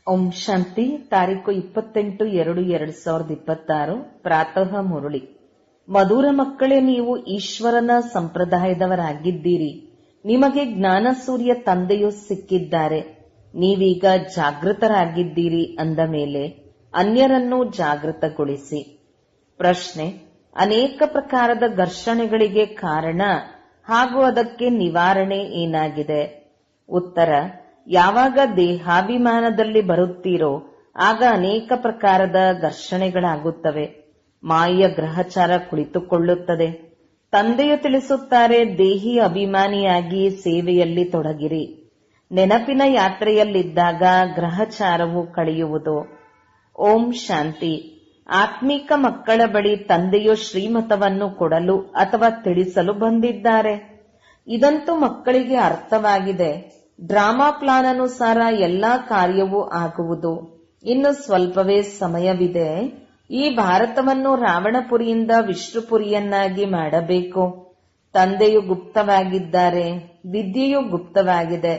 ಓಂ ಶಾಂತಿ. ತಾರೀಕು 28/2/2026 ಪ್ರಾತಃ ಮುರಳಿ. ಮಧುರ ಮಕ್ಕಳೇ, ನೀವು ಈಶ್ವರನ ಸಂಪ್ರದಾಯದವರಾಗಿದ್ದೀರಿ. ನಿಮಗೆ ಜ್ಞಾನ ಸೂರ್ಯ ತಂದೆಯು ಸಿಕ್ಕಿದ್ದಾರೆ. ನೀವೀಗ ಜಾಗೃತರಾಗಿದ್ದೀರಿ ಅಂದ ಮೇಲೆ ಅನ್ಯರನ್ನು ಜಾಗೃತಗೊಳಿಸಿ. ಪ್ರಶ್ನೆ: ಅನೇಕ ಪ್ರಕಾರದ ಘರ್ಷಣೆಗಳಿಗೆ ಕಾರಣ ಹಾಗೂ ಅದಕ್ಕೆ ನಿವಾರಣೆ ಏನಾಗಿದೆ? ಉತ್ತರ: ಯಾವಾಗ ದೇಹಾಭಿಮಾನದಲ್ಲಿ ಬರುತ್ತೀರೋ ಆಗ ಅನೇಕ ಪ್ರಕಾರದ ಘರ್ಷಣೆಗಳಾಗುತ್ತವೆ. ಮಾಯೆಯ ಗ್ರಹಚಾರ ಕುಳಿತುಕೊಳ್ಳುತ್ತದೆ. ತಂದೆಯು ತಿಳಿಸುತ್ತಾರೆ, ದೇಹಿ ಅಭಿಮಾನಿಯಾಗಿ ಸೇವೆಯಲ್ಲಿ ತೊಡಗಿರಿ. ನೆನಪಿನ ಯಾತ್ರೆಯಲ್ಲಿದ್ದಾಗ ಗ್ರಹಚಾರವು ಕಳೆಯುವುದು. ಓಂ ಶಾಂತಿ. ಆತ್ಮಿಕ ಮಕ್ಕಳ ಬಳಿ ತಂದೆಯು ಶ್ರೀಮತವನ್ನು ಕೊಡಲು ಅಥವಾ ತಿಳಿಸಲು ಬಂದಿದ್ದಾರೆ. ಇದಂತೂ ಮಕ್ಕಳಿಗೆ ಅರ್ಥವಾಗಿದೆ. ಡ್ರಾಮಾ ಪ್ಲಾನ್ ಅನುಸಾರ ಎಲ್ಲಾ ಕಾರ್ಯವೂ ಆಗುವುದು. ಇನ್ನು ಸ್ವಲ್ಪವೇ ಸಮಯವಿದೆ. ಈ ಭಾರತವನ್ನು ರಾವಣಪುರಿಯಿಂದ ವಿಷ್ಣುಪುರಿಯನ್ನಾಗಿ ಮಾಡಬೇಕು. ತಂದೆಯು ಗುಪ್ತವಾಗಿದ್ದಾರೆ, ವಿದ್ಯೆಯು ಗುಪ್ತವಾಗಿದೆ.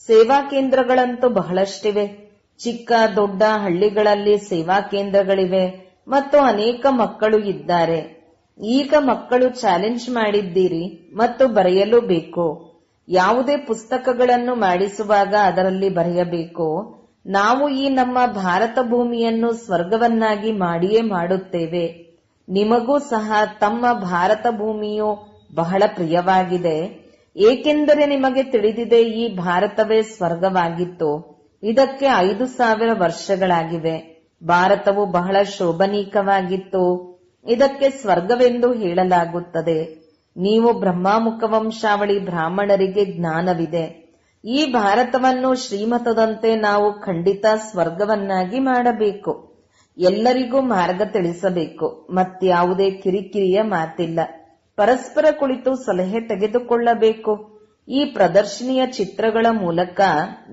ಸೇವಾ ಕೇಂದ್ರಗಳಂತೂ ಬಹಳಷ್ಟಿವೆ. ಚಿಕ್ಕ ದೊಡ್ಡ ಹಳ್ಳಿಗಳಲ್ಲಿ ಸೇವಾ ಕೇಂದ್ರಗಳಿವೆ ಮತ್ತು ಅನೇಕ ಮಕ್ಕಳು ಇದ್ದಾರೆ. ಈಗ ಮಕ್ಕಳು ಚಾಲೆಂಜ್ ಮಾಡಿದ್ದೀರಿ ಮತ್ತು ಬರೆಯಲು ಬೇಕು. ಯಾವುದೇ ಪುಸ್ತಕಗಳನ್ನು ಮಾಡಿಸುವಾಗ ಅದರಲ್ಲಿ ಬರೆಯಬೇಕು, ನಾವು ಈ ನಮ್ಮ ಭಾರತ ಭೂಮಿಯನ್ನು ಸ್ವರ್ಗವನ್ನಾಗಿ ಮಾಡಿಯೇ ಮಾಡುತ್ತೇವೆ. ನಿಮಗೂ ಸಹ ತಮ್ಮ ಭಾರತ ಭೂಮಿಯು ಬಹಳ ಪ್ರಿಯವಾಗಿದೆ. ಏಕೆಂದರೆ ನಿಮಗೆ ತಿಳಿದಿದೆ, ಈ ಭಾರತವೇ ಸ್ವರ್ಗವಾಗಿತ್ತು. ಇದಕ್ಕೆ 5,000 ವರ್ಷಗಳಾಗಿವೆ. ಭಾರತವು ಬಹಳ ಶೋಭನೀಕವಾಗಿತ್ತು. ಇದಕ್ಕೆ ಸ್ವರ್ಗವೆಂದು ಹೇಳಲಾಗುತ್ತದೆ. ನೀವು ಬ್ರಹ್ಮಾಮುಖ ವಂಶಾವಳಿ ಬ್ರಾಹ್ಮಣರಿಗೆ ಜ್ಞಾನವಿದೆ. ಈ ಭಾರತವನ್ನು ಶ್ರೀಮತದಂತೆ ನಾವು ಖಂಡಿತ ಸ್ವರ್ಗವನ್ನಾಗಿ ಮಾಡಬೇಕು. ಎಲ್ಲರಿಗೂ ಮಾರ್ಗ ತಿಳಿಸಬೇಕು. ಮತ್ಯಾವುದೇ ಕಿರಿಕಿರಿಯ ಮಾತಿಲ್ಲ. ಪರಸ್ಪರ ಕುಳಿತು ಸಲಹೆ ತೆಗೆದುಕೊಳ್ಳಬೇಕು. ಈ ಪ್ರದರ್ಶನಿಯ ಚಿತ್ರಗಳ ಮೂಲಕ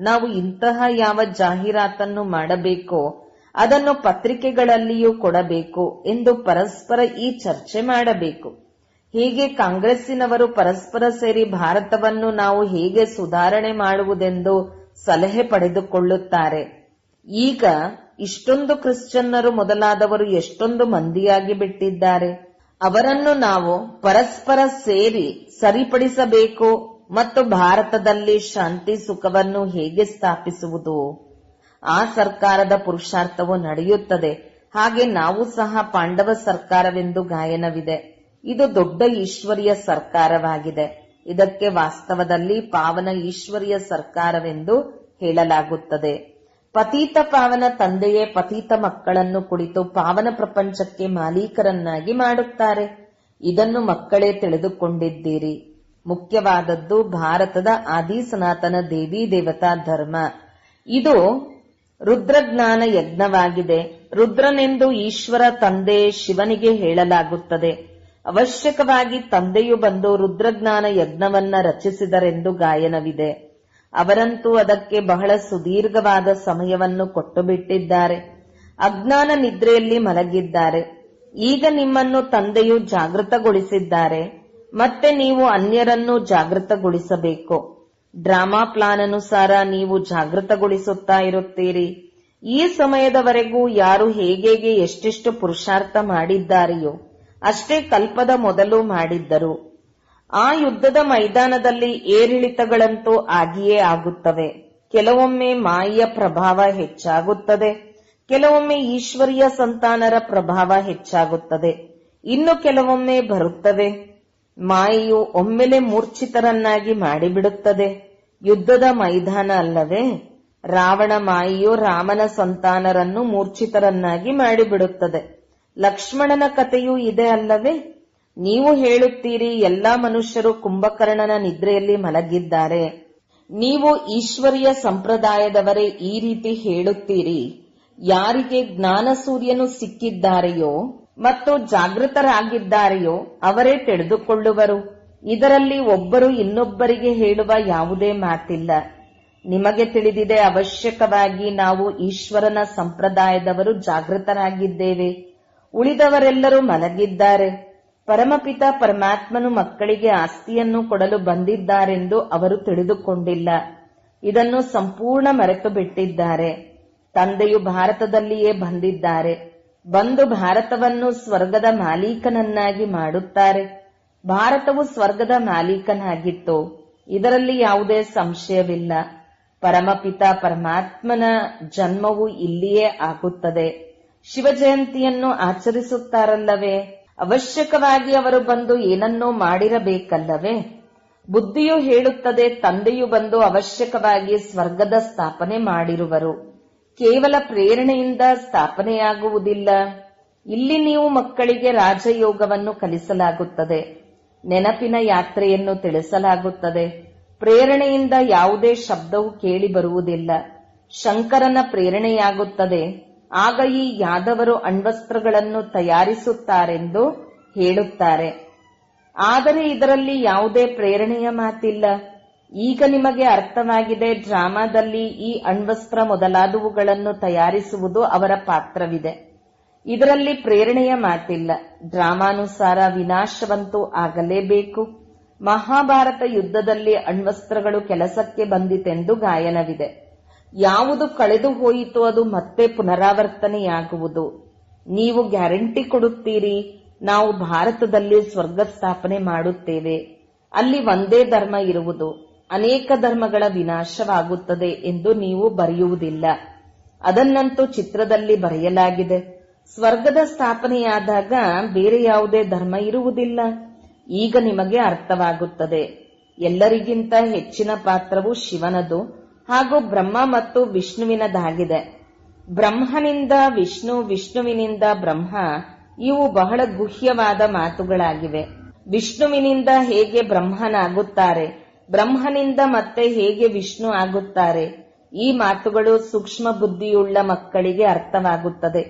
ನಾವು ಇಂತಹ ಯಾವ ಜಾಹೀರಾತನ್ನು ಮಾಡಬೇಕೋ ಅದನ್ನು ಪತ್ರಿಕೆಗಳಲ್ಲಿಯೂ ಕೊಡಬೇಕು ಎಂದು ಪರಸ್ಪರ ಈ ಚರ್ಚೆ ಮಾಡಬೇಕು. ಹೀಗೆ ಕಾಂಗ್ರೆಸ್ಸಿನವರು ಪರಸ್ಪರ ಸೇರಿ ಭಾರತವನ್ನು ನಾವು ಹೇಗೆ ಸುಧಾರಣೆ ಮಾಡುವುದೆಂದು ಸಲಹೆ ಪಡೆದುಕೊಳ್ಳುತ್ತಾರೆ. ಈಗ ಇಷ್ಟೊಂದು ಕ್ರಿಶ್ಚಿಯನ್ನರು ಮೊದಲಾದವರು ಎಷ್ಟೊಂದು ಮಂದಿಯಾಗಿ ಬಿಟ್ಟಿದ್ದಾರೆ. ಅವರನ್ನು ನಾವು ಪರಸ್ಪರ ಸೇರಿ ಸರಿಪಡಿಸಬೇಕು. ಮತ್ತು ಭಾರತದಲ್ಲಿ ಶಾಂತಿ ಸುಖವನ್ನು ಹೇಗೆ ಸ್ಥಾಪಿಸುವುದು? ಆ ಸರ್ಕಾರದ ಪುರುಷಾರ್ಥವು ನಡೆಯುತ್ತದೆ. ಹಾಗೆ ನಾವು ಸಹ ಪಾಂಡವ ಸರ್ಕಾರವೆಂದು ಗಾಯನವಿದೆ. ಇದು ದೊಡ್ಡ ಈಶ್ವರಿಯ ಸರ್ಕಾರವಾಗಿದೆ. ಇದಕ್ಕೆ ವಾಸ್ತವದಲ್ಲಿ ಪಾವನ ಈಶ್ವರಿಯ ಸರ್ಕಾರವೆಂದು ಹೇಳಲಾಗುತ್ತದೆ. ಪತೀತ ಪಾವನ ತಂದೆಯೇ ಪತೀತ ಮಕ್ಕಳನ್ನು ಕುಳಿತು ಪಾವನ ಪ್ರಪಂಚಕ್ಕೆ ಮಾಲೀಕರನ್ನಾಗಿ ಮಾಡುತ್ತಾರೆ. ಇದನ್ನು ಮಕ್ಕಳೇ ತಿಳಿದುಕೊಂಡಿದ್ದೀರಿ. ಮುಖ್ಯವಾದದ್ದು ಭಾರತದ ಆದಿ ಸನಾತನ ದೇವಿ ದೇವತಾ ಧರ್ಮ. ಇದು ರುದ್ರಜ್ಞಾನ ಯಜ್ಞವಾಗಿದೆ. ರುದ್ರನೆಂದು ಈಶ್ವರ ತಂದೆ ಶಿವನಿಗೆ ಹೇಳಲಾಗುತ್ತದೆ. ಅವಶ್ಯಕವಾಗಿ ತಂದೆಯು ಬಂದು ರುದ್ರಜ್ಞಾನ ಯಜ್ಞವನ್ನ ರಚಿಸಿದರೆಂದು ಗಾಯನವಿದೆ. ಅವರಂತೂ ಅದಕ್ಕೆ ಬಹಳ ಸುದೀರ್ಘವಾದ ಸಮಯವನ್ನು ಕೊಟ್ಟು ಬಿಟ್ಟಿದ್ದಾರೆ. ಅಜ್ಞಾನ ನಿದ್ರೆಯಲ್ಲಿ ಮಲಗಿದ್ದಾರೆ. ಈಗ ನಿಮ್ಮನ್ನು ತಂದೆಯು ಜಾಗೃತಗೊಳಿಸಿದ್ದಾರೆ. ಮತ್ತೆ ನೀವು ಅನ್ಯರನ್ನು ಜಾಗೃತಗೊಳಿಸಬೇಕು. ಡ್ರಾಮಾ ಪ್ಲಾನ್ ಅನುಸಾರ ನೀವು ಜಾಗೃತಗೊಳಿಸುತ್ತಾ ಇರುತ್ತೀರಿ. ಈ ಸಮಯದವರೆಗೂ ಯಾರು ಹೇಗೆ ಎಷ್ಟೆಷ್ಟು ಪುರುಷಾರ್ಥ ಮಾಡಿದ್ದಾರೆಯೋ ಅಷ್ಟೇ ಕಲ್ಪದ ಮೊದಲು ಮಾಡಿದ್ದರು. ಆ ಯುದ್ಧದ ಮೈದಾನದಲ್ಲಿ ಏರಿಳಿತಗಳಂತೂ ಆಗಿಯೇ ಆಗುತ್ತವೆ. ಕೆಲವೊಮ್ಮೆ ಮಾಯೆಯ ಪ್ರಭಾವ ಹೆಚ್ಚಾಗುತ್ತದೆ, ಕೆಲವೊಮ್ಮೆ ಈಶ್ವರಿಯ ಸಂತಾನರ ಪ್ರಭಾವ ಹೆಚ್ಚಾಗುತ್ತದೆ, ಇನ್ನು ಕೆಲವೊಮ್ಮೆ ಬರುತ್ತವೆ. ಮಾಯೆಯು ಒಮ್ಮೆಲೆ ಮೂರ್ಛಿತರನ್ನಾಗಿ ಮಾಡಿಬಿಡುತ್ತದೆ. ಯುದ್ಧದ ಮೈದಾನ ಅಲ್ಲವೇ? ರಾವಣ ಮಾಯೆಯು ರಾಮನ ಸಂತಾನರನ್ನು ಮೂರ್ಛಿತರನ್ನಾಗಿ ಮಾಡಿಬಿಡುತ್ತದೆ. ಲಕ್ಷ್ಮಣನ ಕಥೆಯೂ ಇದೆ ಅಲ್ಲವೇ? ನೀವು ಹೇಳುತ್ತೀರಿ, ಎಲ್ಲಾ ಮನುಷ್ಯರು ಕುಂಭಕರ್ಣನ ನಿದ್ರೆಯಲ್ಲಿ ಮಲಗಿದ್ದಾರೆ. ನೀವು ಈಶ್ವರಿಯ ಸಂಪ್ರದಾಯದವರೇ ಈ ರೀತಿ ಹೇಳುತ್ತೀರಿ. ಯಾರಿಗೆ ಜ್ಞಾನ ಸೂರ್ಯನು ಸಿಕ್ಕಿದ್ದಾರೆಯೋ ಮತ್ತು ಜಾಗೃತರಾಗಿದ್ದಾರೆಯೋ ಅವರೇ ತಿಳಿದುಕೊಳ್ಳುವರು. ಇದರಲ್ಲಿ ಒಬ್ಬರು ಇನ್ನೊಬ್ಬರಿಗೆ ಹೇಳುವ ಯಾವುದೇ ಮಾತಿಲ್ಲ. ನಿಮಗೆ ತಿಳಿದಿದೆ, ಅವಶ್ಯಕವಾಗಿ ನಾವು ಈಶ್ವರನ ಸಂಪ್ರದಾಯದವರು ಜಾಗೃತರಾಗಿದ್ದೇವೆ. ಉಳಿದವರೆಲ್ಲರೂ ಮಲಗಿದ್ದಾರೆ. ಪರಮಪಿತ ಪರಮಾತ್ಮನು ಮಕ್ಕಳಿಗೆ ಆಸ್ತಿಯನ್ನು ಕೊಡಲು ಬಂದಿದ್ದಾರೆಂದು ಅವರು ತಿಳಿದುಕೊಂಡಿಲ್ಲ. ಇದನ್ನು ಸಂಪೂರ್ಣ ಮರೆತು ಬಿಟ್ಟಿದ್ದಾರೆ. ತಂದೆಯು ಭಾರತದಲ್ಲಿಯೇ ಬಂದಿದ್ದಾರೆ. ಬಂದು ಭಾರತವನ್ನು ಸ್ವರ್ಗದ ಮಾಲೀಕನನ್ನಾಗಿ ಮಾಡುತ್ತಾರೆ. ಭಾರತವು ಸ್ವರ್ಗದ ಮಾಲೀಕನಾಗಿತ್ತು, ಇದರಲ್ಲಿ ಯಾವುದೇ ಸಂಶಯವಿಲ್ಲ. ಪರಮಪಿತ ಪರಮಾತ್ಮನ ಜನ್ಮವು ಇಲ್ಲಿಯೇ ಆಗುತ್ತದೆ. ಶಿವಜಯಂತಿಯನ್ನು ಆಚರಿಸುತ್ತಾರಲ್ಲವೇ, ಅವಶ್ಯಕವಾಗಿ ಅವರು ಬಂದು ಏನನ್ನೋ ಮಾಡಿರಬೇಕಲ್ಲವೇ. ಬುದ್ಧಿಯು ಹೇಳುತ್ತದೆ, ತಂದೆಯು ಬಂದು ಅವಶ್ಯಕವಾಗಿ ಸ್ವರ್ಗದ ಸ್ಥಾಪನೆ ಮಾಡಿರುವರು. ಕೇವಲ ಪ್ರೇರಣೆಯಿಂದ ಸ್ಥಾಪನೆಯಾಗುವುದಿಲ್ಲ. ಇಲ್ಲಿ ನೀವು ಮಕ್ಕಳಿಗೆ ರಾಜಯೋಗವನ್ನು ಕಲಿಸಲಾಗುತ್ತದೆ, ನೆನಪಿನ ಯಾತ್ರೆಯನ್ನು ತಿಳಿಸಲಾಗುತ್ತದೆ. ಪ್ರೇರಣೆಯಿಂದ ಯಾವುದೇ ಶಬ್ದವು ಕೇಳಿ ಬರುವುದಿಲ್ಲ. ಶಂಕರನ ಪ್ರೇರಣೆಯಾಗುತ್ತದೆ. ಆಗ ಈ ಯಾದವರು ಅಣ್ವಸ್ತ್ರಗಳನ್ನು ತಯಾರಿಸುತ್ತಾರೆಂದು ಹೇಳುತ್ತಾರೆ. ಆದರೆ ಇದರಲ್ಲಿ ಯಾವುದೇ ಪ್ರೇರಣೆಯ ಮಾತಿಲ್ಲ. ಈಗ ನಿಮಗೆ ಅರ್ಥವಾಗಿದೆ, ಡ್ರಾಮಾದಲ್ಲಿ ಈ ಅಣ್ವಸ್ತ್ರ ಮೊದಲಾದವುಗಳನ್ನು ತಯಾರಿಸುವುದು ಅವರ ಪಾತ್ರವಿದೆ. ಇದರಲ್ಲಿ ಪ್ರೇರಣೆಯ ಮಾತಿಲ್ಲ. ಡ್ರಾಮಾನುಸಾರ ವಿನಾಶವಂತೂ ಆಗಲೇಬೇಕು. ಮಹಾಭಾರತ ಯುದ್ಧದಲ್ಲಿ ಅಣ್ವಸ್ತ್ರಗಳು ಕೆಲಸಕ್ಕೆ ಬಂದಿತೆಂದು ಗಾಯನವಿದೆ. ಯಾವುದು ಕಳೆದು ಹೋಯಿತು ಅದು ಮತ್ತೆ ಪುನರಾವರ್ತನೆಯಾಗುವುದು. ನೀವು ಗ್ಯಾರಂಟಿ ಕೊಡುತ್ತೀರಿ, ನಾವು ಭಾರತದಲ್ಲಿ ಸ್ವರ್ಗ ಸ್ಥಾಪನೆ ಮಾಡುತ್ತೇವೆ, ಅಲ್ಲಿ ಒಂದೇ ಧರ್ಮ ಇರುವುದು, ಅನೇಕ ಧರ್ಮಗಳ ವಿನಾಶವಾಗುತ್ತದೆ ಎಂದು ನೀವು ಬರೆಯುವುದಿಲ್ಲ. ಅದನ್ನಂತೂ ಚಿತ್ರದಲ್ಲಿ ಬರೆಯಲಾಗಿದೆ. ಸ್ವರ್ಗದ ಸ್ಥಾಪನೆಯಾದಾಗ ಬೇರೆ ಯಾವುದೇ ಧರ್ಮ ಇರುವುದಿಲ್ಲ. ಈಗ ನಿಮಗೆ ಅರ್ಥವಾಗುತ್ತದೆ. ಎಲ್ಲರಿಗಿಂತ ಹೆಚ್ಚಿನ ಪಾತ್ರವು ಶಿವನದು ಹಾಗೂ ಬ್ರಹ್ಮ ಮತ್ತು ವಿಷ್ಣುವಿನದಾಗಿದೆ. ಬ್ರಹ್ಮನಿಂದ ವಿಷ್ಣು, ವಿಷ್ಣುವಿನಿಂದ ಬ್ರಹ್ಮ, ಇವು ಬಹಳ ಗುಹ್ಯವಾದ ಮಾತುಗಳಾಗಿವೆ. ವಿಷ್ಣುವಿನಿಂದ ಹೇಗೆ ಬ್ರಹ್ಮನಾಗುತ್ತಾರೆ, ಬ್ರಹ್ಮನಿಂದ ಮತ್ತೆ ಹೇಗೆ ವಿಷ್ಣು ಆಗುತ್ತಾರೆ, ಈ ಮಾತುಗಳು ಸೂಕ್ಷ್ಮ ಬುದ್ಧಿಯುಳ್ಳ ಮಕ್ಕಳಿಗೆ ಅರ್ಥವಾಗುತ್ತದೆ.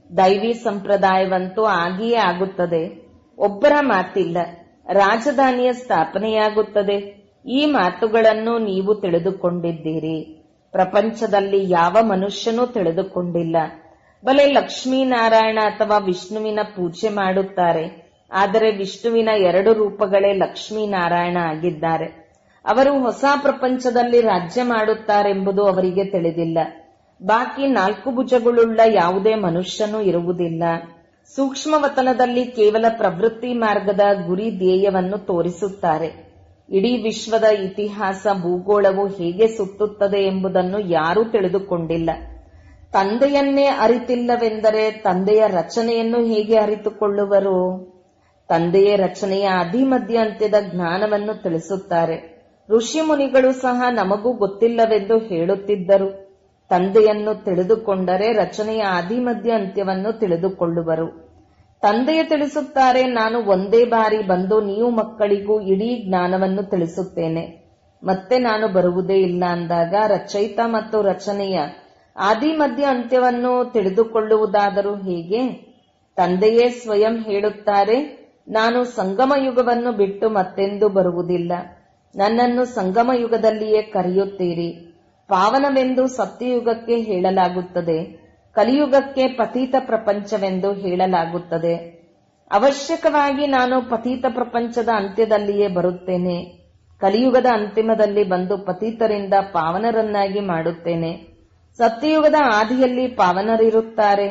ದೈವಿ ಸಂಪ್ರದಾಯವಂತೂ ಆಗಿಯೇ ಆಗುತ್ತದೆ. ಒಬ್ಬರ ಮಾತಿಲ್ಲ. ರಾಜಧಾನಿಯ ಸ್ಥಾಪನೆಯಾಗುತ್ತದೆ. ಈ ಮಾತುಗಳನ್ನು ನೀವು ತಿಳಿದುಕೊಂಡಿದ್ದೀರಿ. ಪ್ರಪಂಚದಲ್ಲಿ ಯಾವ ಮನುಷ್ಯನೂ ತಿಳಿದುಕೊಂಡಿಲ್ಲ. ಬಲೆ ಲಕ್ಷ್ಮೀನಾರಾಯಣ ಅಥವಾ ವಿಷ್ಣುವಿನ ಪೂಜೆ ಮಾಡುತ್ತಾರೆ. ಆದರೆ ವಿಷ್ಣುವಿನ 2 ರೂಪಗಳೇ ಲಕ್ಷ್ಮೀನಾರಾಯಣ ಆಗಿದ್ದಾರೆ. ಅವರು ಹೊಸ ಪ್ರಪಂಚದಲ್ಲಿ ರಾಜ್ಯ ಮಾಡುತ್ತಾರೆಂಬುದು ಅವರಿಗೆ ತಿಳಿದಿಲ್ಲ. ಬಾಕಿ 4 ಭುಜಗಳುಳ್ಳ ಯಾವುದೇ ಮನುಷ್ಯನೂ ಇರುವುದಿಲ್ಲ. ಸೂಕ್ಷ್ಮವತನದಲ್ಲಿ ಕೇವಲ ಪ್ರವೃತ್ತಿ ಮಾರ್ಗದ ಗುರಿ ಧ್ಯೇಯವನ್ನು ತೋರಿಸುತ್ತಾರೆ. ಇಡೀ ವಿಶ್ವದ ಇತಿಹಾಸ, ಭೂಗೋಳವು ಹೇಗೆ ಸುತ್ತುತ್ತದೆ ಎಂಬುದನ್ನು ಯಾರೂ ತಿಳಿದುಕೊಂಡಿಲ್ಲ. ತಂದೆಯನ್ನೇ ಅರಿತಿಲ್ಲವೆಂದರೆ ತಂದೆಯ ರಚನೆಯನ್ನು ಹೇಗೆ ಅರಿತುಕೊಳ್ಳುವರು? ತಂದೆಯ ರಚನೆಯ ಆದಿಮಧ್ಯ ಅಂತ್ಯದ ಜ್ಞಾನವನ್ನು ತಿಳಿಸುತ್ತಾರೆ. ಋಷಿ ಮುನಿಗಳು ಸಹ ನಮಗೂ ಗೊತ್ತಿಲ್ಲವೆಂದು ಹೇಳುತ್ತಿದ್ದರು. ತಂದೆಯನ್ನು ತಿಳಿದುಕೊಂಡರೆ ರಚನೆಯ ಆದಿಮಧ್ಯ ಅಂತ್ಯವನ್ನು ತಿಳಿದುಕೊಳ್ಳುವರು. ತಂದೆಯ ತಿಳಿಸುತ್ತಾರೆ, ನಾನು ಒಂದೇ ಬಾರಿ ಬಂದು ನೀವು ಮಕ್ಕಳಿಗೂ ಇಡೀ ಜ್ಞಾನವನ್ನು ತಿಳಿಸುತ್ತೇನೆ, ಮತ್ತೆ ನಾನು ಬರುವುದೇ ಇಲ್ಲ ಅಂದಾಗ ರಚಯಿತ ಮತ್ತು ರಚನೆಯ ಆದಿಮಧ್ಯ ಅಂತ್ಯವನ್ನು ತಿಳಿದುಕೊಳ್ಳುವುದಾದರೂ ಹೇಗೆ? ತಂದೆಯೇ ಸ್ವಯಂ ಹೇಳುತ್ತಾರೆ, ನಾನು ಸಂಗಮ ಯುಗವನ್ನು ಬಿಟ್ಟು ಮತ್ತೆಂದೂ ಬರುವುದಿಲ್ಲ. ನನ್ನನ್ನು ಸಂಗಮ ಯುಗದಲ್ಲಿಯೇ ಕರೆಯುತ್ತೀರಿ. ಪಾವನವೆಂದು ಸತ್ಯಯುಗಕ್ಕೆ ಹೇಳಲಾಗುತ್ತದೆ, ಕಲಿಯುಗಕ್ಕೆ ಪತೀತ ಪ್ರಪಂಚವೆಂದು ಹೇಳಲಾಗುತ್ತದೆ. ಅವಶ್ಯಕವಾಗಿ ನಾನು ಪತೀತ ಪ್ರಪಂಚದ ಅಂತ್ಯದಲ್ಲಿಯೇ ಬರುತ್ತೇನೆ. ಕಲಿಯುಗದ ಅಂತಿಮದಲ್ಲಿ ಬಂದು ಪತೀತರಿಂದ ಪಾವನರನ್ನಾಗಿ ಮಾಡುತ್ತೇನೆ. ಸತ್ಯಯುಗದ ಆದಿಯಲ್ಲಿ ಪಾವನರಿರುತ್ತಾರೆ.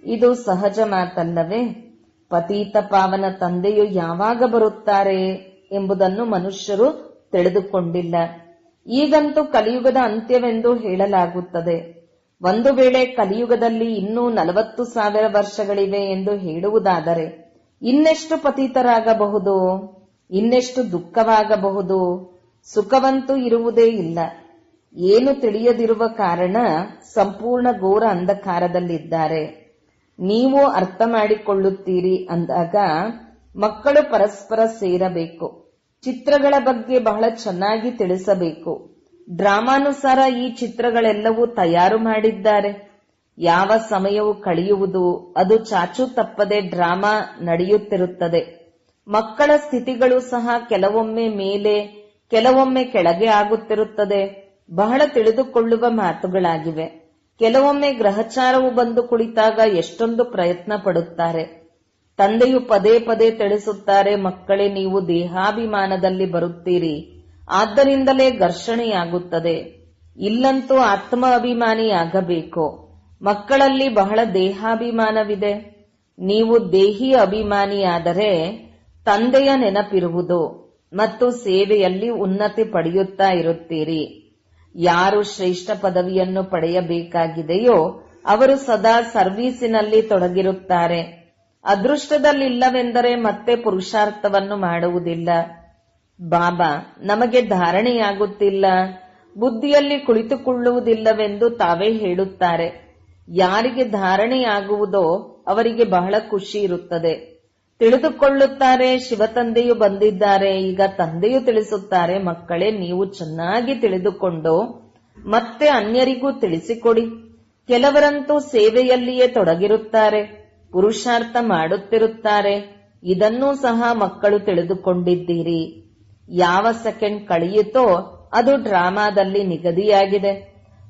ಇದು ಸಹಜ ಮಾತಲ್ಲವೇ? ಪತೀತ ಪಾವನ ತಂದೆಯು ಯಾವಾಗ ಬರುತ್ತಾರೆ ಎಂಬುದನ್ನು ಮನುಷ್ಯರು ತಿಳಿದುಕೊಂಡಿಲ್ಲ. ಈಗಂತೂ ಕಲಿಯುಗದ ಅಂತ್ಯವೆಂದು ಹೇಳಲಾಗುತ್ತದೆ. ಒಂದು ವೇಳೆ ಕಲಿಯುಗದಲ್ಲಿ ಇನ್ನೂ 40,000 ವರ್ಷಗಳಿವೆ ಎಂದು ಹೇಳುವುದಾದರೆ ಇನ್ನೆಷ್ಟು ಪತೀತರಾಗಬಹುದು, ಇನ್ನೆಷ್ಟು ದುಃಖವಾಗಬಹುದು? ಸುಖವಂತೂ ಇರುವುದೇ ಇಲ್ಲ. ಏನು ತಿಳಿಯದಿರುವ ಕಾರಣ ಸಂಪೂರ್ಣ ಘೋರ ಅಂಧಕಾರದಲ್ಲಿದ್ದಾರೆ. ನೀವು ಅರ್ಥ ಮಾಡಿಕೊಳ್ಳುತ್ತೀರಿ ಅಂದಾಗ ಮಕ್ಕಳು ಪರಸ್ಪರ ಸೇರಬೇಕು. ಚಿತ್ರಗಳ ಬಗ್ಗೆ ಬಹಳ ಚೆನ್ನಾಗಿ ತಿಳಿಸಬೇಕು. ಡ್ರಾಮಾನುಸಾರ ಈ ಚಿತ್ರಗಳೆಲ್ಲವೂ ತಯಾರು ಮಾಡಿದ್ದಾರೆ. ಯಾವ ಸಮಯವು ಕಳೆಯುವುದು ಅದು ಚಾಚು ತಪ್ಪದೆ ಡ್ರಾಮಾ ನಡೆಯುತ್ತಿರುತ್ತದೆ. ಮಕ್ಕಳ ಸ್ಥಿತಿಗಳು ಸಹ ಕೆಲವೊಮ್ಮೆ ಮೇಲೆ ಕೆಲವೊಮ್ಮೆ ಕೆಳಗೆ ಆಗುತ್ತಿರುತ್ತದೆ. ಬಹಳ ತಿಳಿದುಕೊಳ್ಳುವ ಮಾತುಗಳಾಗಿವೆ. ಕೆಲವೊಮ್ಮೆ ಗ್ರಹಚಾರವು ಬಂದು ಕುಳಿತಾಗ ಎಷ್ಟೊಂದು ಪ್ರಯತ್ನ ಪಡುತ್ತಾರೆ. ತಂದೆಯು ಪದೇ ಪದೇ ತಿಳಿಸುತ್ತಾರೆ, ಮಕ್ಕಳೇ ನೀವು ದೇಹಾಭಿಮಾನದಲ್ಲಿ ಬರುತ್ತೀರಿ, ಆದ್ದರಿಂದಲೇ ಘರ್ಷಣೆಯಾಗುತ್ತದೆ. ಇಲ್ಲಂತೂ ಆತ್ಮ ಅಭಿಮಾನಿಯಾಗಬೇಕು. ಮಕ್ಕಳಲ್ಲಿ ಬಹಳ ದೇಹಾಭಿಮಾನವಿದೆ. ನೀವು ದೇಹಿ ಅಭಿಮಾನಿಯಾದರೆ ತಂದೆಯ ನೆನಪಿರುವುದು ಮತ್ತು ಸೇವೆಯಲ್ಲಿ ಉನ್ನತಿ ಪಡೆಯುತ್ತಾ ಇರುತ್ತೀರಿ. ಯಾರು ಶ್ರೇಷ್ಠ ಪದವಿಯನ್ನು ಪಡೆಯಬೇಕಾಗಿದೆಯೋ ಅವರು ಸದಾ ಸರ್ವೀಸಿನಲ್ಲಿ ತೊಡಗಿರುತ್ತಾರೆ. ಅದೃಷ್ಟದಲ್ಲಿಲ್ಲವೆಂದರೆ ಮತ್ತೆ ಪುರುಷಾರ್ಥವನ್ನು ಮಾಡುವುದಿಲ್ಲ. ಬಾಬಾ, ನಮಗೆ ಧಾರಣೆಯಾಗುತ್ತಿಲ್ಲ, ಬುದ್ಧಿಯಲ್ಲಿ ಕುಳಿತುಕೊಳ್ಳುವುದಿಲ್ಲವೆಂದು ತಾವೇ ಹೇಳುತ್ತಾರೆ. ಯಾರಿಗೆ ಧಾರಣೆಯಾಗುವುದೋ ಅವರಿಗೆ ಬಹಳ ಖುಷಿ ಇರುತ್ತದೆ. ತಿಳಿದುಕೊಳ್ಳುತ್ತಾರೆ, ಶಿವತಂದೆಯು ಬಂದಿದ್ದಾರೆ. ಈಗ ತಂದೆಯು ತಿಳಿಸುತ್ತಾರೆ, ಮಕ್ಕಳೇ, ನೀವು ಚೆನ್ನಾಗಿ ತಿಳಿದುಕೊಂಡು ಮತ್ತೆ ಅನ್ಯರಿಗೂ ತಿಳಿಸಿಕೊಡಿ. ಕೆಲವರಂತೂ ಸೇವೆಯಲ್ಲಿಯೇ ತೊಡಗಿರುತ್ತಾರೆ, ಪುರುಷಾರ್ಥ ಮಾಡುತ್ತಿರುತ್ತಾರೆ. ಇದನ್ನೂ ಸಹ ಮಕ್ಕಳು ತಿಳಿದುಕೊಂಡಿದ್ದೀರಿ. ಯಾವ ಸೆಕೆಂಡ್ ಕಳೆಯಿತೋ ಅದು ಡ್ರಾಮಾದಲ್ಲಿ ನಿಗದಿಯಾಗಿದೆ.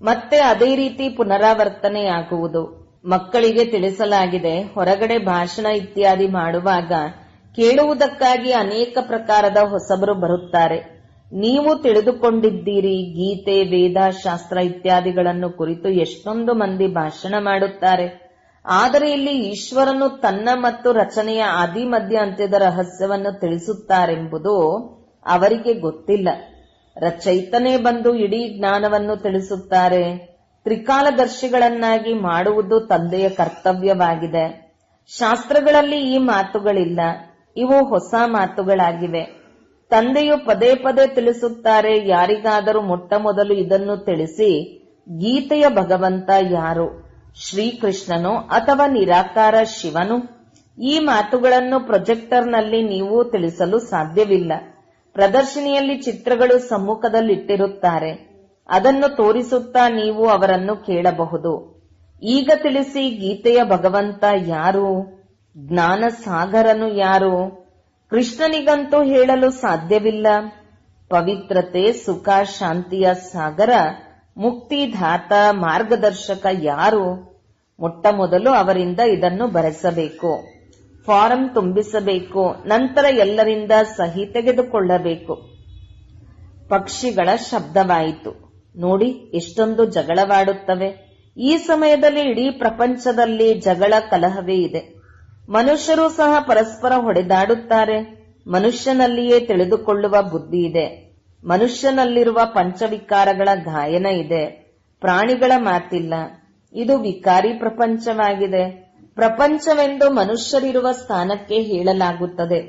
ಮತ್ತೆ ಅದೇ ರೀತಿ ಪುನರಾವರ್ತನೆಯಾಗುವುದು. ಮಕ್ಕಳಿಗೆ ತಿಳಿಸಲಾಗಿದೆ, ಹೊರಗಡೆ ಭಾಷಣ ಇತ್ಯಾದಿ ಮಾಡುವಾಗ ಕೇಳುವುದಕ್ಕಾಗಿ ಅನೇಕ ಪ್ರಕಾರದ ಹೊಸಬರು ಬರುತ್ತಾರೆ. ನೀವು ತಿಳಿದುಕೊಂಡಿದ್ದೀರಿ, ಗೀತೆ, ವೇದ, ಶಾಸ್ತ್ರ ಇತ್ಯಾದಿಗಳನ್ನು ಕುರಿತು ಎಷ್ಟೊಂದು ಮಂದಿ ಭಾಷಣ ಮಾಡುತ್ತಾರೆ. ಆದರೆ ಇಲ್ಲಿ ಈಶ್ವರನು ತನ್ನ ಮತ್ತು ರಚನೆಯ ಆದಿ ಮಧ್ಯ ಅಂತ್ಯದ ರಹಸ್ಯವನ್ನು ತಿಳಿಸುತ್ತಾರೆಂಬುದು ಅವರಿಗೆ ಗೊತ್ತಿಲ್ಲ. ರಚಯಿತನೇ ಬಂದು ಇಡೀ ಜ್ಞಾನವನ್ನು ತಿಳಿಸುತ್ತಾರೆ. ತ್ರಿಕಾಲದರ್ಶಿಗಳನ್ನಾಗಿ ಮಾಡುವುದು ತಂದೆಯ ಕರ್ತವ್ಯವಾಗಿದೆ. ಶಾಸ್ತ್ರಗಳಲ್ಲಿ ಈ ಮಾತುಗಳಿಲ್ಲ, ಇವು ಹೊಸ ಮಾತುಗಳಾಗಿವೆ. ತಂದೆಯು ಪದೇ ಪದೇ ತಿಳಿಸುತ್ತಾರೆ, ಯಾರಿಗಾದರೂ ಮೊಟ್ಟ ಮೊದಲು ಇದನ್ನು ತಿಳಿಸಿ, ಗೀತೆಯ ಭಗವಂತ ಯಾರು, ಶ್ರೀಕೃಷ್ಣನೋ ಅಥವಾ ನಿರಾಕಾರ ಶಿವನು? ಈ ಮಾತುಗಳನ್ನು ಪ್ರೊಜೆಕ್ಟರ್ನಲ್ಲಿ ನೀವು ತಿಳಿಸಲು ಸಾಧ್ಯವಿಲ್ಲ. ಪ್ರದರ್ಶನಿಯಲ್ಲಿ ಚಿತ್ರಗಳು ಸಮ್ಮುಖದಲ್ಲಿಟ್ಟಿರುತ್ತಾರೆ, ಅದನ್ನು ತೋರಿಸುತ್ತಾ ನೀವು ಅವರನ್ನು ಕೇಳಬಹುದು. ಈಗ ತಿಳಿಸಿ, ಗೀತೆಯ ಭಗವಂತ ಯಾರು, ಜ್ಞಾನ ಸಾಗರನು ಯಾರು? ಕೃಷ್ಣನಿಗಂತೂ ಹೇಳಲು ಸಾಧ್ಯವಿಲ್ಲ. ಪವಿತ್ರತೆ, ಸುಖ, ಶಾಂತಿಯ ಸಾಗರ, ಮುಕ್ತಿದಾತ, ಮಾರ್ಗದರ್ಶಕ ಯಾರು? ಮೊಟ್ಟ ಮೊದಲು ಅವರಿಂದ ಇದನ್ನು ಬರೆಸಬೇಕು, ಫಾರಂ ತುಂಬಿಸಬೇಕು, ನಂತರ ಎಲ್ಲರಿಂದ ಸಹಿ ತೆಗೆದುಕೊಳ್ಳಬೇಕು. ಪಕ್ಷಿಗಳ ಶಬ್ದವಾಯಿತು. ನೋಡಿ ಎಷ್ಟೊಂದು ಜಗಳವಾಡುತ್ತವೆ. ಈ ಸಮಯದಲ್ಲಿ ಇಡೀ ಪ್ರಪಂಚದಲ್ಲಿ ಜಗಳ, ಕಲಹವೇ ಇದೆ. ಮನುಷ್ಯರು ಸಹ ಪರಸ್ಪರ ಹೊಡೆದಾಡುತ್ತಾರೆ. ಮನುಷ್ಯನಲ್ಲಿಯೇ ತಿಳಿದುಕೊಳ್ಳುವ ಬುದ್ಧಿ ಇದೆ. ಮನುಷ್ಯನಲ್ಲಿರುವ ಪಂಚವಿಕಾರಗಳ ಗಾಯನ ಇದೆ. ಪ್ರಾಣಿಗಳ ಮಾತಿಲ್ಲ. ಇದು ವಿಕಾರಿ ಪ್ರಪಂಚವಾಗಿದೆ. ಪ್ರಪಂಚವೆಂದು ಮನುಷ್ಯರಿರುವ ಸ್ಥಾನಕ್ಕೆ ಹೇಳಲಾಗುತ್ತದೆ.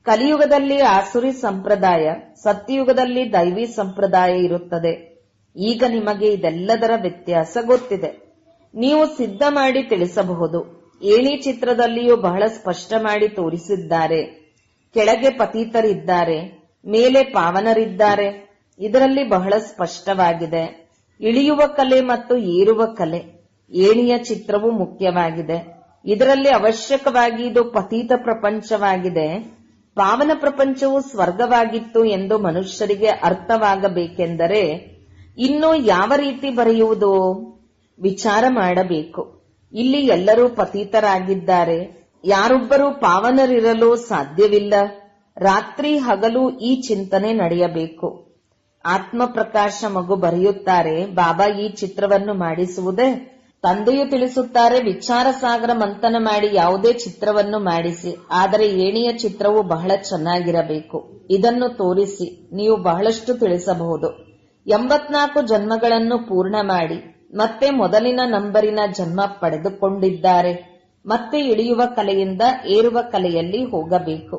ಕಲಿಯುಗದಲ್ಲಿ ಆಸುರಿ ಸಂಪ್ರದಾಯ, ಸತ್ಯಯುಗದಲ್ಲಿ ದೈವಿ ಸಂಪ್ರದಾಯ ಇರುತ್ತದೆ. ಈಗ ನಿಮಗೆ ಇದೆಲ್ಲದರ ವ್ಯತ್ಯಾಸ ಗೊತ್ತಿದೆ. ನೀವು ಸಿದ್ಧ ಮಾಡಿ ತಿಳಿಸಬಹುದು. ಏಣಿ ಚಿತ್ರದಲ್ಲಿಯೂ ಬಹಳ ಸ್ಪಷ್ಟ ಮಾಡಿ ತೋರಿಸಿದ್ದಾರೆ. ಕೆಳಗೆ ಪತೀತರಿದ್ದಾರೆ, ಮೇಲೆ ಪಾವನರಿದ್ದಾರೆ. ಇದರಲ್ಲಿ ಬಹಳ ಸ್ಪಷ್ಟವಾಗಿದೆ. ಇಳಿಯುವ ಕಲೆ ಮತ್ತು ಏರುವ ಕಲೆ. ಏಣಿಯ ಚಿತ್ರವು ಮುಖ್ಯವಾಗಿದೆ. ಇದರಲ್ಲಿ ಅವಶ್ಯಕವಾಗಿ ಇದು ಪತೀತ ಪ್ರಪಂಚವಾಗಿದೆ. ಪಾವನ ಪ್ರಪಂಚವು ಸ್ವರ್ಗವಾಗಿತ್ತು ಎಂದು ಮನುಷ್ಯರಿಗೆ ಅರ್ಥವಾಗಬೇಕೆಂದರೆ ಇನ್ನು ಯಾವ ರೀತಿ ಬರೆಯುವುದು? ವಿಚಾರ ಮಾಡಬೇಕು. ಇಲ್ಲಿ ಎಲ್ಲರೂ ಪತೀತರಾಗಿದ್ದಾರೆ. ಯಾರೊಬ್ಬರೂ ಪಾವನರಿರಲು ಸಾಧ್ಯವಿಲ್ಲ. ರಾತ್ರಿ ಹಗಲು ಈ ಚಿಂತನೆ ನಡೆಯಬೇಕು. ಆತ್ಮಪ್ರಕಾಶ ಮಗು ಬರೆಯುತ್ತಾರೆ, ಬಾಬಾ ಈ ಚಿತ್ರವನ್ನು ಮಾಡಿಸುವುದೇ? ತಂದೆಯು ತಿಳಿಸುತ್ತಾರೆ, ವಿಚಾರ ಸಾಗರ ಮಂಥನ ಮಾಡಿ ಯಾವುದೇ ಚಿತ್ರವನ್ನು ಮಾಡಿಸಿ, ಆದರೆ ಏಣಿಯ ಚಿತ್ರವು ಬಹಳ ಚೆನ್ನಾಗಿರಬೇಕು. ಇದನ್ನು ತೋರಿಸಿ ನೀವು ಬಹಳಷ್ಟು ತಿಳಿಸಬಹುದು. 84 ಜನ್ಮಗಳನ್ನು ಪೂರ್ಣ ಮಾಡಿ ಮತ್ತೆ ಮೊದಲಿನ ನಂಬರಿನ ಜನ್ಮ ಪಡೆದುಕೊಂಡಿದ್ದಾರೆ. ಮತ್ತೆ ಇಳಿಯುವ ಕಲೆಯಿಂದ ಏರುವ ಕಲೆಯಲ್ಲಿ ಹೋಗಬೇಕು.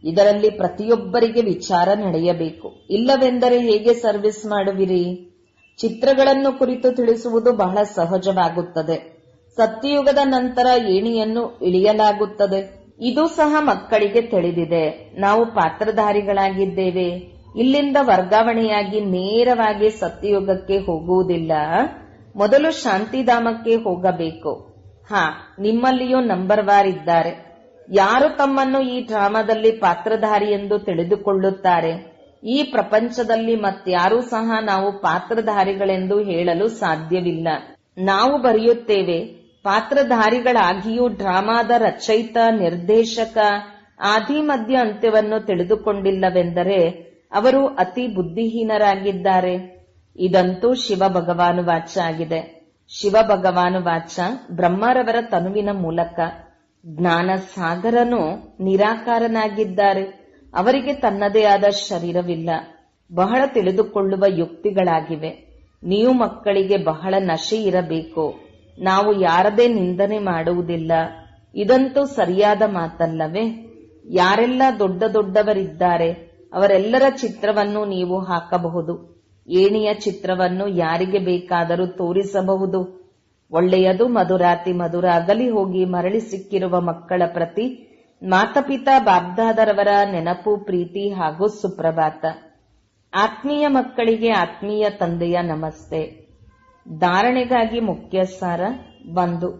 ಇದರಲ್ಲಿ ಪ್ರತಿಯೊಬ್ಬರಿಗೆ ವಿಚಾರ ನಡೆಯಬೇಕು. ಇಲ್ಲವೆಂದರೆ ಹೇಗೆ ಸರ್ವಿಸ್ ಮಾಡುವಿರಿ? ಚಿತ್ರಗಳನ್ನು ಕುರಿತು ತಿಳಿಸುವುದು ಬಹಳ ಸಹಜವಾಗುತ್ತದೆ. ಸತ್ಯಯುಗದ ನಂತರ ಏಣಿಯನ್ನು ಇಳಿಯಲಾಗುತ್ತದೆ. ಇದು ಸಹ ಮಕ್ಕಳಿಗೆ ತಿಳಿದಿದೆ. ನಾವು ಪಾತ್ರಧಾರಿಗಳಾಗಿದ್ದೇವೆ. ಇಲ್ಲಿಂದ ವರ್ಗಾವಣೆಯಾಗಿ ನೇರವಾಗಿ ಸತ್ಯಯುಗಕ್ಕೆ ಹೋಗುವುದಿಲ್ಲ. ಮೊದಲು ಶಾಂತಿಧಾಮಕ್ಕೆ ಹೋಗಬೇಕು. ನಿಮ್ಮಲ್ಲಿಯೂ ನಂಬರ್ ವಾರ್ ಇದ್ದಾರೆ. ಯಾರು ತಮ್ಮನ್ನು ಈ ಡ್ರಾಮಾದಲ್ಲಿ ಪಾತ್ರಧಾರಿ ಎಂದು ತಿಳಿದುಕೊಳ್ಳುತ್ತಾರೆ, ಈ ಪ್ರಪಂಚದಲ್ಲಿ ಮತ್ಯಾರೂ ಸಹ ನಾವು ಪಾತ್ರಧಾರಿಗಳೆಂದು ಹೇಳಲು ಸಾಧ್ಯವಿಲ್ಲ. ನಾವು ಬರೆಯುತ್ತೇವೆ, ಪಾತ್ರಧಾರಿಗಳಾಗಿಯೂ ಡ್ರಾಮಾದ ರಚಯಿತ, ನಿರ್ದೇಶಕ, ಆದಿ ಮಧ್ಯ ಅಂತ್ಯವನ್ನು ತಿಳಿದುಕೊಂಡಿಲ್ಲವೆಂದರೆ ಅವರು ಅತಿ ಬುದ್ಧಿಹೀನರಾಗಿದ್ದಾರೆ. ಇದಂತೂ ಶಿವ ಭಗವಾನು ವಾಚ್ಯ ಆಗಿದೆ. ಶಿವ ಭಗವಾನು ವಾಚ, ಬ್ರಹ್ಮರವರ ತನುವಿನ ಮೂಲಕ ಜ್ಞಾನ ಸಾಗರನು ನಿರಾಕಾರನಾಗಿದ್ದಾರೆ. ಅವರಿಗೆ ತನ್ನದೇ ಆದ ಶರೀರವಿಲ್ಲ. ಬಹಳ ತಿಳಿದುಕೊಳ್ಳುವ ಯುಕ್ತಿಗಳಾಗಿವೆ. ನೀವು ಮಕ್ಕಳಿಗೆ ಬಹಳ ನಶೆ ಇರಬೇಕು. ನಾವು ಯಾರದೇ ನಿಂದನೆ ಮಾಡುವುದಿಲ್ಲ. ಇದಂತೂ ಸರಿಯಾದ ಮಾತಲ್ಲವೇ? ಯಾರೆಲ್ಲ ದೊಡ್ಡ ದೊಡ್ಡವರಿದ್ದಾರೆ ಅವರೆಲ್ಲರ ಚಿತ್ರವನ್ನು ನೀವು ಹಾಕಬಹುದು. ಏಣಿಯ ಚಿತ್ರವನ್ನು ಯಾರಿಗೆ ಬೇಕಾದರೂ ತೋರಿಸಬಹುದು. ಒಳ್ಳೆಯದು ಮಧುರಾತಿ ಮಧುರ ಅಗಲಿ ಹೋಗಿ ಮರಳಿ ಸಿಕ್ಕಿರುವ ಮಕ್ಕಳ ಪ್ರತಿ ಮಾತಪಿತಾ ಬಾಬ್ದಾದರವರ ನೆನಪು, ಪ್ರೀತಿ ಹಾಗೂ ಸುಪ್ರಭಾತ. ಆತ್ಮೀಯ ಮಕ್ಕಳಿಗೆ ಆತ್ಮೀಯ ತಂದೆಯ ನಮಸ್ತೆ. ಧಾರಣೆಗಾಗಿ ಮುಖ್ಯ ಸಾರ 1.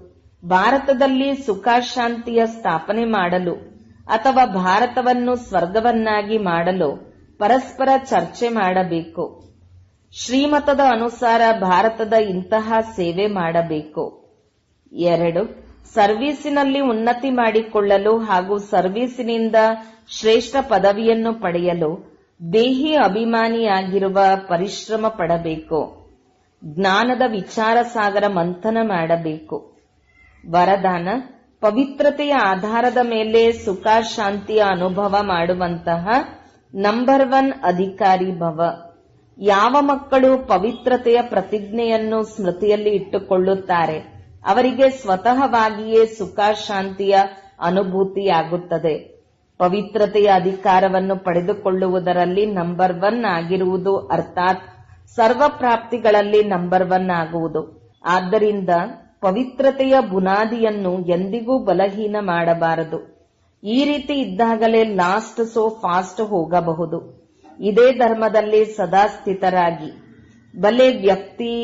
ಭಾರತದಲ್ಲಿ ಸುಖ ಶಾಂತಿಯ ಸ್ಥಾಪನೆ ಮಾಡಲು ಅಥವಾ ಭಾರತವನ್ನು ಸ್ವರ್ಗವನ್ನಾಗಿ ಮಾಡಲು ಪರಸ್ಪರ ಚರ್ಚೆ ಮಾಡಬೇಕು. ಶ್ರೀಮತದ ಅನುಸಾರ ಭಾರತದ ಇಂತಹ ಸೇವೆ ಮಾಡಬೇಕು. 2. ಸರ್ವೀಸಿನಲ್ಲಿ ಉನ್ನತಿ ಮಾಡಿಕೊಳ್ಳಲು ಹಾಗೂ ಸರ್ವೀಸಿನಿಂದ ಶ್ರೇಷ್ಠ ಪದವಿಯನ್ನು ಪಡೆಯಲು ದೇಹಿ ಅಭಿಮಾನಿಯಾಗಿರುವ ಪರಿಶ್ರಮ ಪಡಬೇಕು. ಜ್ಞಾನದ ವಿಚಾರ ಸಾಗರ ಮಂಥನ ಮಾಡಬೇಕು. ವರದಾನ: ಪವಿತ್ರತೆಯ ಆಧಾರದ ಮೇಲೆ ಸುಖ ಶಾಂತಿಯ ಅನುಭವ ಮಾಡುವಂತಹ ನಂಬರ್ 1 ಅಧಿಕಾರಿ ಭವ. ಯಾವ ಮಕ್ಕಳು ಪವಿತ್ರತೆಯ ಪ್ರತಿಜ್ಞೆಯನ್ನು ಸ್ಮೃತಿಯಲ್ಲಿ ಇಟ್ಟುಕೊಳ್ಳುತ್ತಾರೆ ಅವರಿಗೆ ಸ್ವತಃವಾಗಿಯೇ ಸುಖ ಶಾಂತಿಯ ಅನುಭೂತಿಯಾಗುತ್ತದೆ. ಪವಿತ್ರತೆಯ ಅಧಿಕಾರವನ್ನು ಪಡೆದುಕೊಳ್ಳುವುದರಲ್ಲಿ ನಂಬರ್ 1 ಆಗಿರುವುದು ಅರ್ಥಾತ್ ಸರ್ವ ಪ್ರಾಪ್ತಿಗಳಲ್ಲಿ ನಂಬರ್ 1 ಆಗುವುದು. ಆದ್ದರಿಂದ ಪವಿತ್ರತೆಯ ಬುನಾದಿಯನ್ನು ಎಂದಿಗೂ ಬಲಹೀನ ಮಾಡಬಾರದು. ಈ ರೀತಿ ಇದ್ದಾಗಲೇ ಲಾಸ್ಟ್ ಸೋ ಫಾಸ್ಟ್ ಹೋಗಬಹುದು. ಇದೇ ಧರ್ಮದಲ್ಲಿ ಸದಾ ಸ್ಥಿತರಾಗಿ, ಬಲೆ ವ್ಯಕ್ತಿ,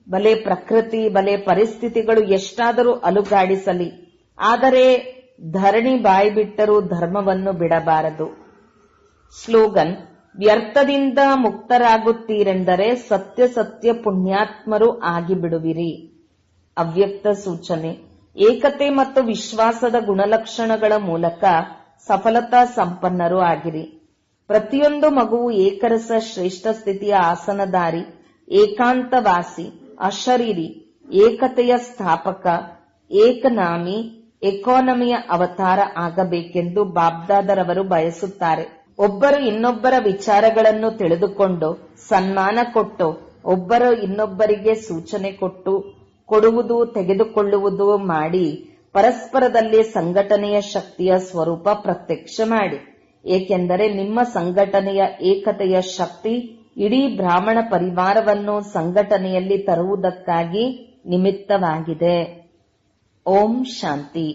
ಬಲೆ ಪ್ರಕೃತಿ, ಬಲೆ ಪರಿಸ್ಥಿತಿಗಳು ಎಷ್ಟಾದರೂ ಅಲುಗಾಡಿಸಲಿ, ಆದರೆ ಧರಣಿ ಬಾಯ್ಬಿಟ್ಟರೂ ಧರ್ಮವನ್ನು ಬಿಡಬಾರದು. ಸ್ಲೋಗನ್: ವ್ಯರ್ಥದಿಂದ ಮುಕ್ತರಾಗುತ್ತೀರೆಂದರೆ ಸತ್ಯ ಸತ್ಯ ಪುಣ್ಯಾತ್ಮರು ಆಗಿಬಿಡುವಿರಿ. ಅವ್ಯಕ್ತ ಸೂಚನೆ: ಏಕತೆ ಮತ್ತು ವಿಶ್ವಾಸದ ಗುಣಲಕ್ಷಣಗಳ ಮೂಲಕ ಸಫಲತಾ ಸಂಪನ್ನರು ಆಗಿರಿ. ಪ್ರತಿಯೊಂದು ಮಗುವು ಏಕರಸ ಶ್ರೇಷ್ಠ ಸ್ಥಿತಿಯ ಆಸನದಾರಿ, ಏಕಾಂತವಾಸಿ, ಅಶರೀರಿ, ಏಕತೆಯ ಸ್ಥಾಪಕ, ಏಕನಾಮಿ, ಎಕಾನಮಿಯ ಅವತಾರ ಆಗಬೇಕೆಂದು ಬಾಬ್ದಾದರವರು ಬಯಸುತ್ತಾರೆ. ಒಬ್ಬರು ಇನ್ನೊಬ್ಬರ ವಿಚಾರಗಳನ್ನು ತಿಳಿದುಕೊಂಡು ಸನ್ಮಾನ ಕೊಟ್ಟು, ಒಬ್ಬರು ಇನ್ನೊಬ್ಬರಿಗೆ ಸೂಚನೆ ಕೊಡುವುದು ತೆಗೆದುಕೊಳ್ಳುವುದು ಮಾಡಿ ಪರಸ್ಪರದಲ್ಲಿ ಸಂಘಟನೆಯ ಶಕ್ತಿಯ ಸ್ವರೂಪ ಪ್ರತ್ಯಕ್ಷ ಮಾಡಿ. ಏಕೆಂದರೆ ನಿಮ್ಮ ಸಂಘಟನೆಯ ಏಕತೆಯ ಶಕ್ತಿ ಇಡೀ ಬ್ರಾಹ್ಮಣ ಪರಿವಾರವನ್ನು ಸಂಘಟನೆಯಲ್ಲಿ ತರುವುದಕ್ಕಾಗಿ ನಿಮಿತ್ತವಾಗಿದೆ. ಓಂ ಶಾಂತಿ.